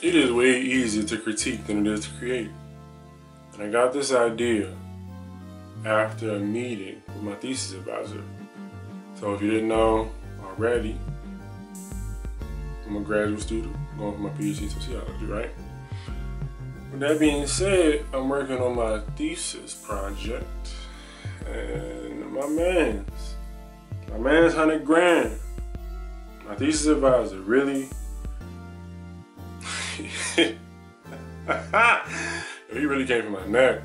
It is way easier to critique than it is to create. And I got this idea after a meeting with my thesis advisor. So if you didn't know already, I'm a graduate student going for my PhD in sociology, right? With that being said, I'm working on my thesis project, and my man's $100,000. My thesis advisor really, he really came for my neck.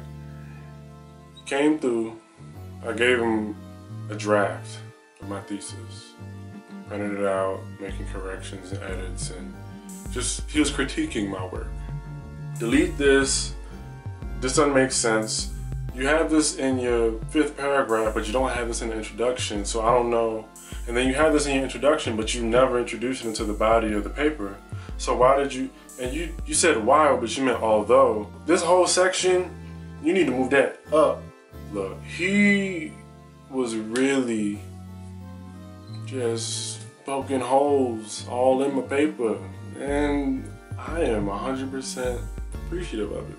He came through. I gave him a draft of my thesis, printed it out, making corrections and edits, and he was critiquing my work. Delete this doesn't make sense. You have this in your 5th paragraph, but you don't have this in the introduction, so I don't know. And then you have this in your introduction, but you never introduced it into the body of the paper. So why did you, and you said while, but you meant although. This whole section, you need to move that up. Look, he was really just poking holes all in my paper, and I am 100% appreciative of it.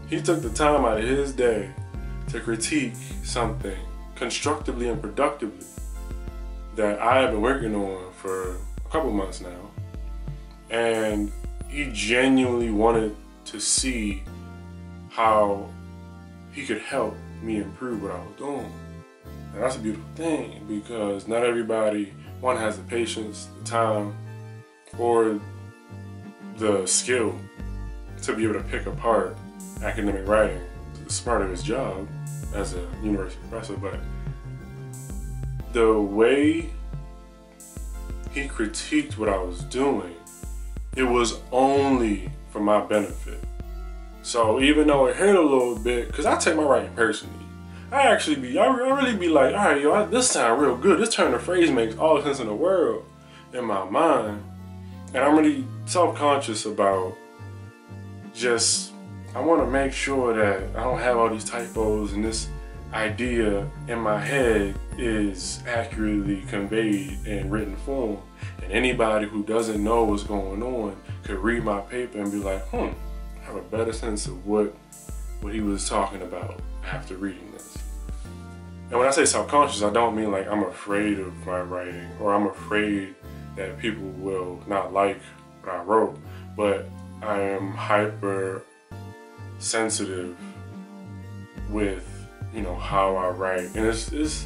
He took the time out of his day to critique something constructively and productively that I have been working on for a couple months now, and he genuinely wanted to see how he could help me improve what I was doing. And that's a beautiful thing, because not everybody, one, has the patience, the time, or the skill to be able to pick apart academic writing. It's part of his job as a university professor, but the way he critiqued what I was doing, it was only for my benefit. So even though it hurt a little bit, because I take my writing personally, I really be like, all right, yo, this sound real good. This turn of phrase makes all the sense in the world in my mind. And I'm really self-conscious about I want to make sure that I don't have all these typos and this idea in my head is accurately conveyed in written form. And anybody who doesn't know what's going on could read my paper and be like, I have a better sense of what he was talking about after reading this. And when I say self-conscious, I don't mean like I'm afraid of my writing or I'm afraid that people will not like what I wrote, but I am hyper sensitive with, how I write. And I just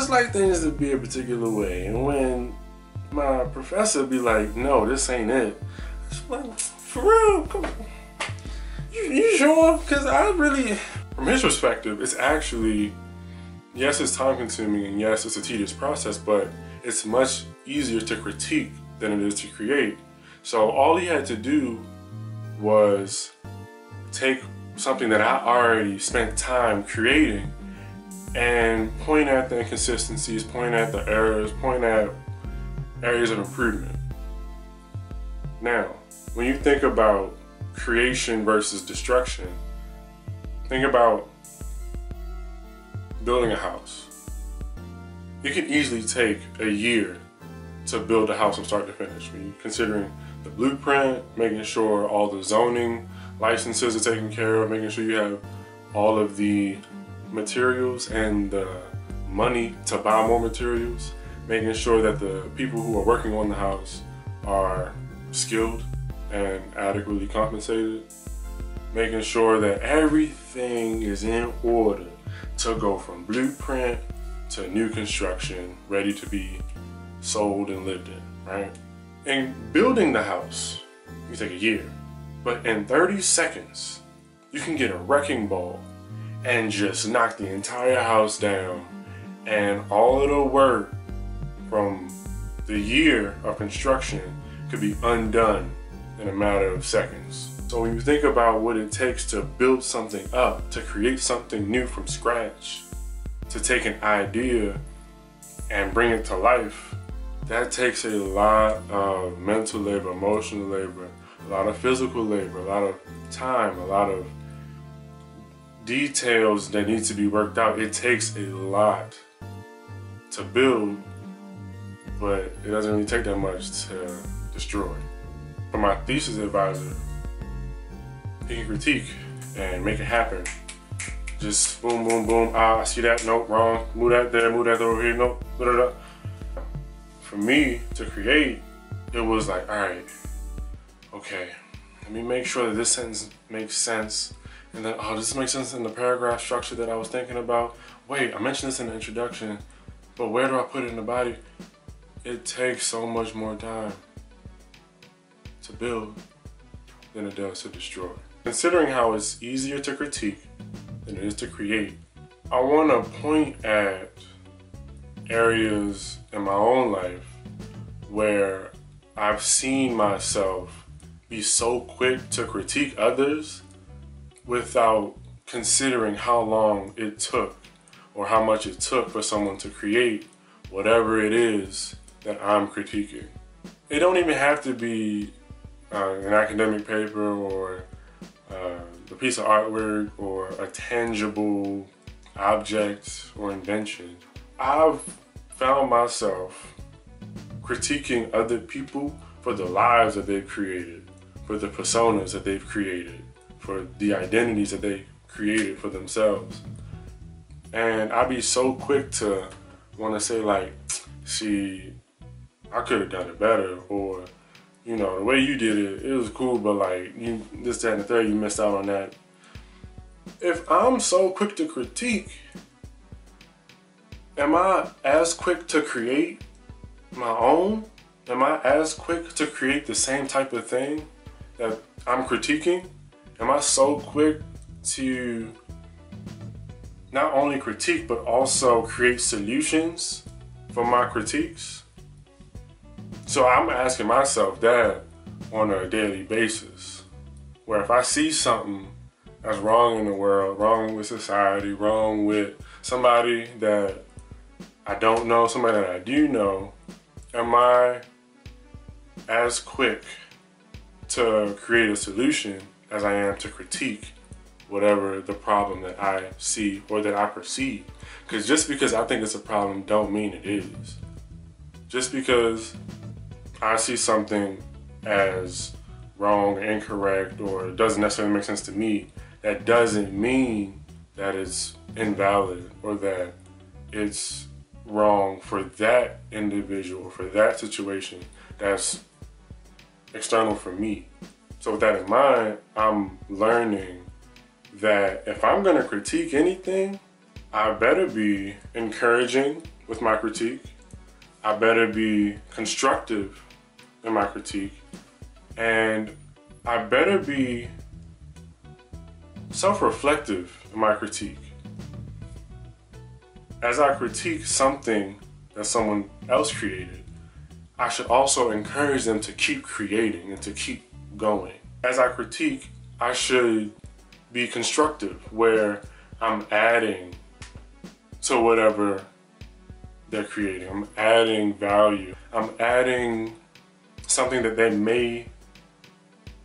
like things to be a particular way. And when my professor be like, no, this ain't it, it's like, for real, come on. You sure? Because from his perspective, it's actually, yes, it's time consuming, and yes, it's a tedious process, but it's much easier to critique than it is to create. So all he had to do was take something that I already spent time creating and point at the inconsistencies, point at the errors, point at areas of improvement. Now, when you think about creation versus destruction, think about building a house. It can easily take a year to build a house from start to finish. When you're considering the blueprint, making sure all the zoning licenses are taken care of, making sure you have all of the materials and the money to buy more materials, making sure that the people who are working on the house are skilled and adequately compensated, making sure that everything is in order to go from blueprint to new construction, ready to be sold and lived in, right? And building the house, you take a year, but in 30 seconds, you can get a wrecking ball and just knock the entire house down, and all of the work from the year of construction could be undone in a matter of seconds. So when you think about what it takes to build something up, to create something new from scratch, to take an idea and bring it to life, that takes a lot of mental labor, emotional labor, a lot of physical labor, a lot of time, a lot of details that need to be worked out. It takes a lot to build but it doesn't really take that much to destroy. For my thesis advisor, he can critique and make it happen. Just boom, boom, boom. I see that. Nope, wrong. Move that there. Move that over here. Nope. Da, da, da. For me to create, it was like, all right, okay, let me make sure that this sentence makes sense. And then, oh, this makes sense in the paragraph structure that I was thinking about. Wait, I mentioned this in the introduction, but where do I put it in the body? It takes so much more time to build than it does to destroy. Considering how it's easier to critique than it is to create, I want to point at areas in my own life where I've seen myself be so quick to critique others without considering how long it took or how much it took for someone to create whatever it is that I'm critiquing. It don't even have to be an academic paper or a piece of artwork or a tangible object or invention. I've found myself critiquing other people for the lives that they've created, for the personas that they've created, for the identities that they created for themselves. And I'd be so quick to want to say like, see, I could have done it better, or, you know, the way you did it, it was cool, but like, you, this, that, and the third, you missed out on that. If I'm so quick to critique, am I as quick to create my own? Am I as quick to create the same type of thing that I'm critiquing? Am I so quick to not only critique, but also create solutions for my critiques? So I'm asking myself that on a daily basis, where if I see something that's wrong in the world, wrong with society, wrong with somebody that I don't know, somebody that I do know, am I as quick to create a solution as I am to critique whatever the problem that I see or that I perceive? Because just because I think it's a problem don't mean it is. Just because I see something as wrong or incorrect or doesn't necessarily make sense to me, that doesn't mean that it's invalid or that it's wrong for that individual, for that situation that's external for me. So with that in mind, I'm learning that if I'm gonna critique anything, I better be encouraging with my critique. I better be constructive in my critique. And I better be self-reflective in my critique. As I critique something that someone else created, I should also encourage them to keep creating and to keep going. As I critique, I should be constructive, where I'm adding to whatever they're creating. I'm adding value. I'm adding something that they may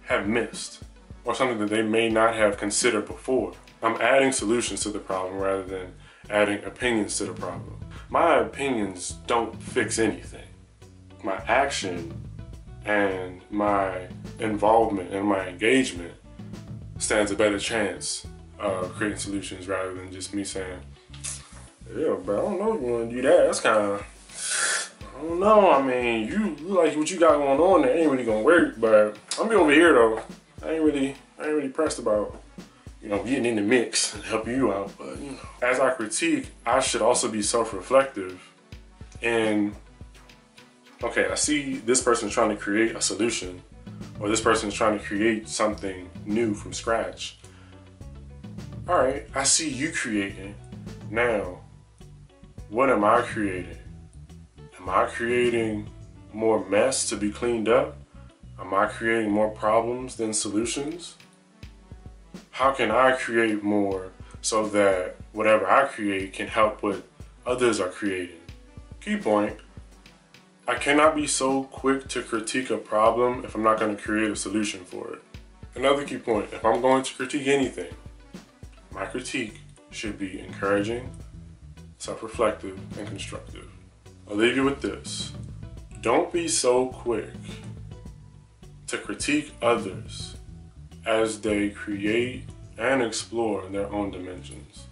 have missed or something that they may not have considered before. I'm adding solutions to the problem rather than adding opinions to the problem. My opinions don't fix anything. My action and my involvement and my engagement stands a better chance of creating solutions rather than just me saying, yeah, but I don't know if you want to do that. That's kind of, I don't know. I mean, you like what you got going on there ain't really gonna work, but I'm be over here though. I ain't really pressed about, you know, getting in the mix and help you out. But you know, as I critique, I should also be self-reflective. And okay, I see this person trying to create a solution, or this person is trying to create something new from scratch. All right, I see you creating. Now, what am I creating? Am I creating more mess to be cleaned up? Am I creating more problems than solutions? How can I create more so that whatever I create can help what others are creating? Key point, I cannot be so quick to critique a problem if I'm not going to create a solution for it. Another key point, if I'm going to critique anything, my critique should be encouraging, self-reflective, and constructive. I'll leave you with this. Don't be so quick to critique others as they create and explore their own dimensions.